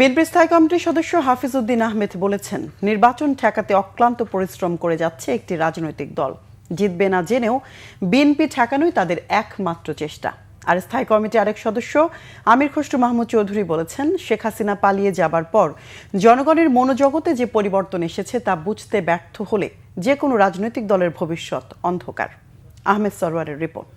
বিএনপির স্থায়ী কমিটির সদস্য হাফিজ উদ্দিন আহমেদ বলেছেন, নির্বাচন ঠেকাতে অক্লান্ত পরিশ্রম করে যাচ্ছে একটি রাজনৈতিক দল। জিতবে না জেনেও বিএনপি ঠেকানোই তাদের একমাত্র চেষ্টা। আর স্থায়ী কমিটির আরেক সদস্য আমির খসরু মাহমুদ চৌধুরী বলেছেন, শেখ হাসিনা পালিয়ে যাবার পর জনগণের মনোজগতে যে পরিবর্তন এসেছে তা বুঝতে ব্যর্থ হলে যে কোনো রাজনৈতিক দলের ভবিষ্যৎ অন্ধকার। আহমেদ সরওয়ারের রিপোর্ট।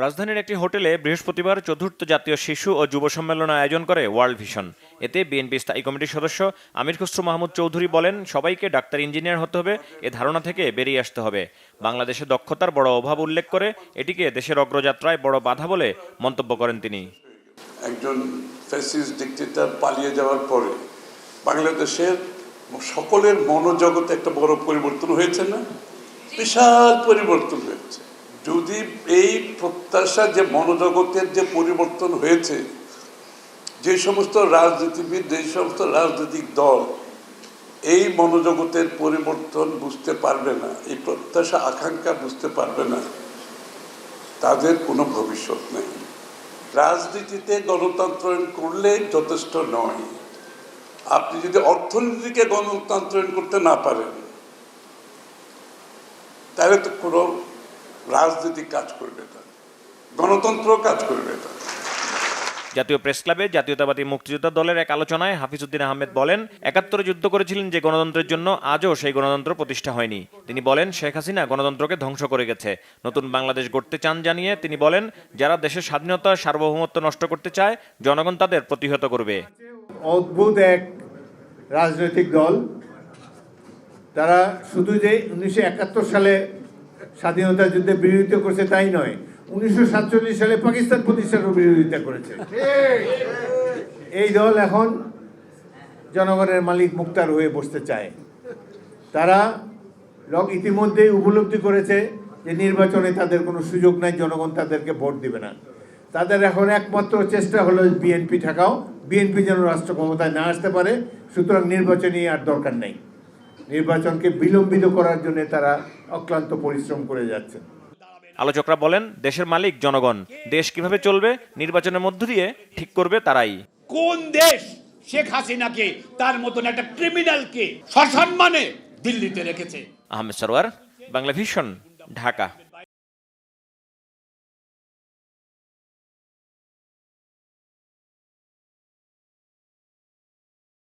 রাজধানীর একটি হোটেলে বৃহস্পতিবার চতুর্থ জাতীয় শিশু ও যুব সম্মেলন আয়োজন করে ওয়ার্ল্ড ভিশন। এতে বিএনপি স্থায়ী কমিটির সদস্য আমির খসরু মাহমুদ চৌধুরী বলেন, সবাইকে ডাক্তার ইঞ্জিনিয়ার হতে হবে, এ ধারণা থেকে বেরিয়ে আসতে হবে। বাংলাদেশে দক্ষতার বড় অভাব উল্লেখ করে এটিকে দেশের অগ্রযাত্রায় বড় বাধা বলে মন্তব্য করেন তিনি। একজন ফ্যাসিস্ট ডিক্টেটর পালিয়ে যাওয়ার পরে বাংলাদেশের সকলের মনোজগতে একটা বড় পরিবর্তন হয়েছে না? বিশাল পরিবর্তন হয়েছে। যদি এই প্রত্যাশা যে মনোজগতের যে পরিবর্তন হয়েছে, যে সমস্ত রাজনীতিবিদ, যে সমস্ত রাজনৈতিক দল এই মনোজগতের পরিবর্তন বুঝতে পারবে না, এই প্রত্যাশা আকাঙ্ক্ষা বুঝতে পারবে না, তাদের কোনো ভবিষ্যৎ নেই। রাজনীতিতে গণতন্ত্রায়ন করলে যথেষ্ট নয়। আপনি যদি অর্থনীতিকে গণতন্ত্রায়ন করতে না পারেন, তাহলে তো কোনো রাজনীতি কাজ করবে না, গণতন্ত্র কাজ করবে না। জাতীয় প্রেস ক্লাবে জাতীয়তাবাদী মুক্তিযোদ্ধা দলের এক আলোচনায় হাফিজ উদ্দিন আহমেদ বলেন, ৭১ যুদ্ধ করেছিলেন যে গণতন্ত্রের জন্য, আজও সেই গণতন্ত্র প্রতিষ্ঠা হয়নি। তিনি বলেন, শেখ হাসিনা গণতন্ত্রকে ধ্বংস করে গেছে। নতুন বাংলাদেশ গড়তে চান জানিয়ে তিনি বলেন, যারা দেশের স্বাধীনতা সার্বভৌমত্ব নষ্ট করতে চায়, জনগণ তাদের প্রতিহত করবে। অদ্ভুত এক রাজনৈতিক দল, তারা শুধু যে ১৯৭১ সালে স্বাধীনতা যুদ্ধে বিরোধিতা করেছে তাই নয়, ১৯৪৭ সালে পাকিস্তান প্রতিষ্ঠারও বিরোধিতা করেছে। এই দল এখন জনগণের মালিক মুক্তার হয়ে বসতে চায়। তারা ইতিমধ্যেই উপলব্ধি করেছে যে নির্বাচনে তাদের কোনো সুযোগ নাই, জনগণ তাদেরকে ভোট দিবে না। তাদের এখন একমাত্র চেষ্টা হলো বিএনপি ঠেকাও, বিএনপি যেন রাষ্ট্র ক্ষমতায় না আসতে পারে। সুতরাং নির্বাচনী আর দরকার নেই, নির্বাচনকে বিলম্বিত করার জন্য তারা অক্লান্ত পরিশ্রম করে যাচ্ছে। আলোচকরা বলেন, দেশের মালিক জনগণ, দেশ কিভাবে চলবে নির্বাচনের মধ্য দিয়ে ঠিক করবে তারাই। কোন দেশ শেখ হাসিনাকে, তার মতন একটা ক্রিমিনালকে সসম্মানে দিল্লিতে রেখেছে? আহমেদ সরওয়ার, বাংলা ভিশন, ঢাকা।